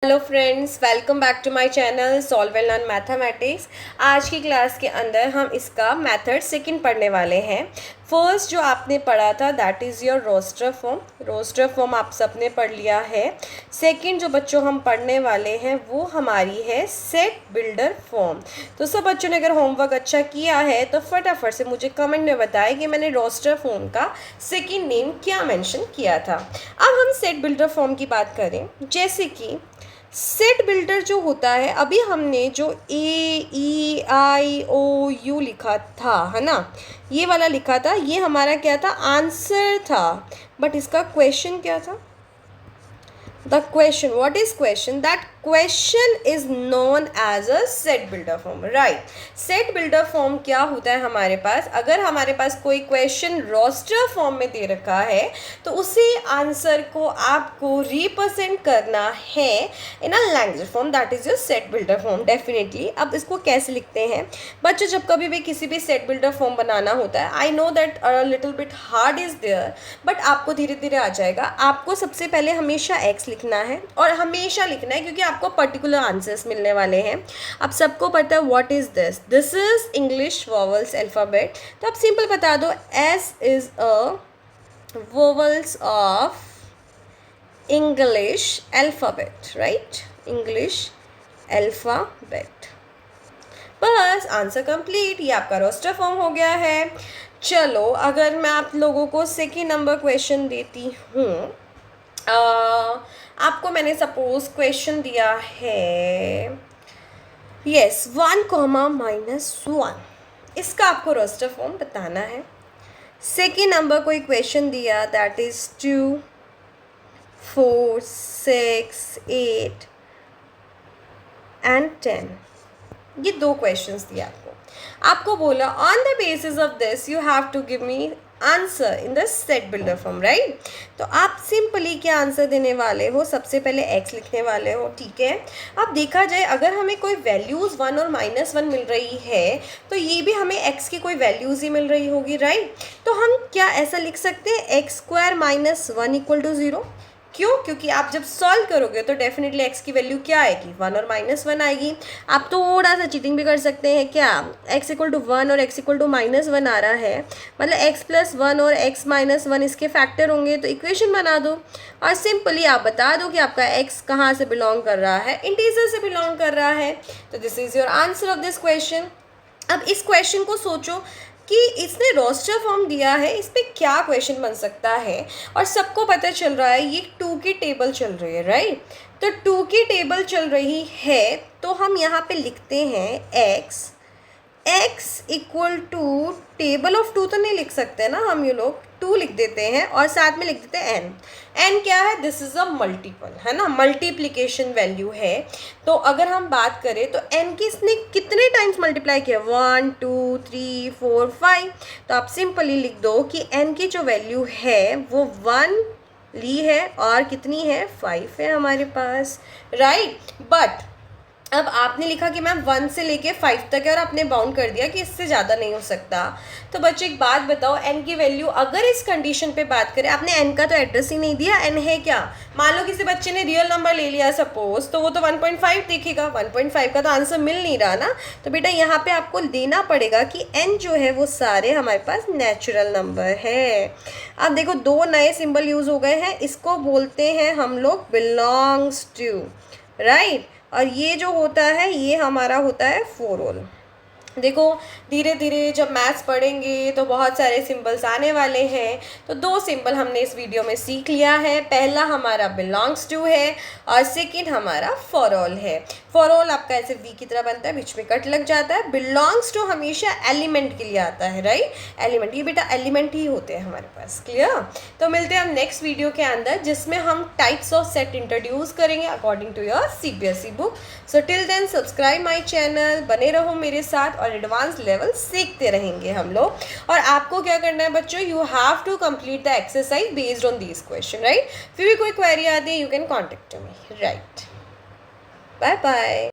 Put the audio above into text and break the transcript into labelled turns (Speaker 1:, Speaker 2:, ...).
Speaker 1: Hello friends, welcome back to my channel solve and learn mathematics. आज की class के अंदर हम इसका मेथड सेकंड पढ़ने वाले हैं। फर्स्ट जो आपने पढ़ा था that is your roster form. Roster form आप सबने पढ़ लिया है। सेकंड जो बच्चों हम पढ़ने वाले हैं वो हमारी है सेट बिल्डर फॉर्म। तो सब बच्चों ने अगर होमवर्क अच्छा किया है तो फटाफट से मुझे कमेंट में बताएं कि मैंने रोस्टर फॉर्म का सेकंड नेम क्या मेंशन किया था। अब हम सेट बिल्डर फॉर्म की बात करें, जैसे कि सेट बिल्डर जो होता है, अभी हमने जो AEIOU लिखा था, है ना, ये वाला लिखा था, ये हमारा क्या था, आंसर था। बट इसका क्वेश्चन क्या था? The question, what is question? That question is known as a set builder form, right? Set builder form क्या होता है हमारे पास? अगर हमारे पास कोई क्वेश्चन रोस्टर फॉर्म में दे रखा है तो उसी आंसर को आपको रिप्रेजेंट करना है in a language form, that is your set builder form definitely. अब इसको कैसे लिखते हैं बच्चों? जब कभी भी किसी भी सेट बिल्डर फॉर्म बनाना होता है, I know that little bit hard is there, but आपको धीरे धीरे आ जाएगा। आपको सबसे पहले हमेशा एक्स लिखना है, और हमेशा लिखना है क्योंकि आपको पर्टिकुलर आंसर्स मिलने वाले हैं। अब सबको पता है what is this, this is English vowels alphabet. तो आप सिंपल बता दो, S is a vowels of English alphabet, right? English alphabet. बस आंसर कंप्लीट, ये आपका रोस्टर फॉर्म हो गया है। चलो, अगर मैं आप लोगों को सेकेंड नंबर क्वेश्चन देती हूँ, आपको मैंने सपोज क्वेश्चन दिया है, यस, 1, इसका आपको रोस्टर फॉर्म बताना है। सेकेंड नंबर कोई क्वेश्चन दिया दैट इज 2, 4, 6, 8 एंड 10। ये दो क्वेश्चंस दिए आपको बोला on the basis of this you have to give me answer in the set builder form, right? तो आप सिंपली क्या आंसर देने वाले हो? सबसे पहले एक्स लिखने वाले हो, ठीक है? अब देखा जाए, अगर हमें कोई वैल्यूज़ 1 और -1 मिल रही है तो ये भी हमें एक्स की कोई वैल्यूज़ ही मिल रही होगी, राइट? तो हम क्या ऐसा लिख सकते हैं, x² - 1 = 0? क्यों? क्योंकि आप जब सॉल्व करोगे तो डेफिनेटली x की वैल्यू क्या आएगी, 1 और -1 आएगी। आप थोड़ा सा चीटिंग भी कर सकते हैं, क्या x = 1 और x = -1 आ रहा है, मतलब x + 1 और x - 1 इसके फैक्टर होंगे, तो इक्वेशन बना दो और सिंपली आप बता दो कि आपका x कहाँ से बिलोंग कर रहा है, इंटीजर से बिलोंग कर रहा है। तो this is your answer of this question. अब इस क्वेश्चन को सोचो कि इसने रोस्टर फॉर्म दिया है, इस पर क्या क्वेश्चन बन सकता है, और सबको पता चल रहा है ये 2 की टेबल चल रही है, राइट? तो 2 की टेबल चल रही है तो हम यहाँ पे लिखते हैं x = टेबल ऑफ 2 तो नहीं लिख सकते ना हम, ये लोग 2 लिख देते हैं और साथ में लिख देते हैं n क्या है, दिस इज़ अ मल्टीपल, है ना, मल्टीप्लिकेशन वैल्यू है। तो अगर हम बात करें तो n की इसने कितने टाइम्स मल्टीप्लाई किया, 1, 2, 3, 4, 5। तो आप सिंपली लिख दो कि n की जो वैल्यू है वो 1 ली है और कितनी है, 5 है हमारे पास, राइट? बट अब आपने लिखा कि मैम 1 से लेके 5 तक है और आपने बाउंड कर दिया कि इससे ज़्यादा नहीं हो सकता। तो बच्चों एक बात बताओ, n की वैल्यू अगर इस कंडीशन पे बात करें, आपने n का तो एड्रेस ही नहीं दिया, n है क्या? मान लो किसी बच्चे ने रियल नंबर ले लिया सपोज, तो वो तो 1.5 देखेगा, 1.5 का तो आंसर मिल नहीं रहा ना। तो बेटा यहाँ पे आपको देना पड़ेगा कि n जो है वो सारे हमारे पास नेचुरल नंबर है। अब देखो, 2 नए सिंबल यूज़ हो गए हैं, इसको बोलते हैं हम लोग बिलोंग्स टू, राइट? और ये जो होता है ये हमारा होता है फॉर ऑल। देखो, धीरे धीरे जब मैथ्स पढ़ेंगे तो बहुत सारे सिंबल्स आने वाले हैं। तो 2 सिंबल हमने इस वीडियो में सीख लिया है, पहला हमारा बिलोंग्स टू है और सेकंड हमारा फॉर ऑल है। फॉर ऑल आपका ऐसे वी की तरह बनता है, बीच में कट लग जाता है। बिलोंग्स टू हमेशा एलिमेंट के लिए आता है, राइट? एलिमेंट, ये बेटा एलिमेंट ही होते हैं हमारे पास, क्लियर? तो मिलते हैं हम नेक्स्ट वीडियो के अंदर, जिसमें हम टाइप्स ऑफ सेट इंट्रोड्यूस करेंगे according to your CBSE book. So till then subscribe my channel, बने रहो मेरे साथ और एडवांस लेवल सीखते रहेंगे हम लोग। और आपको क्या करना है बच्चों, you have to complete the exercise based on this question, right? फिर भी कोई क्वेरी आती है, you can contact me, right? Bye bye.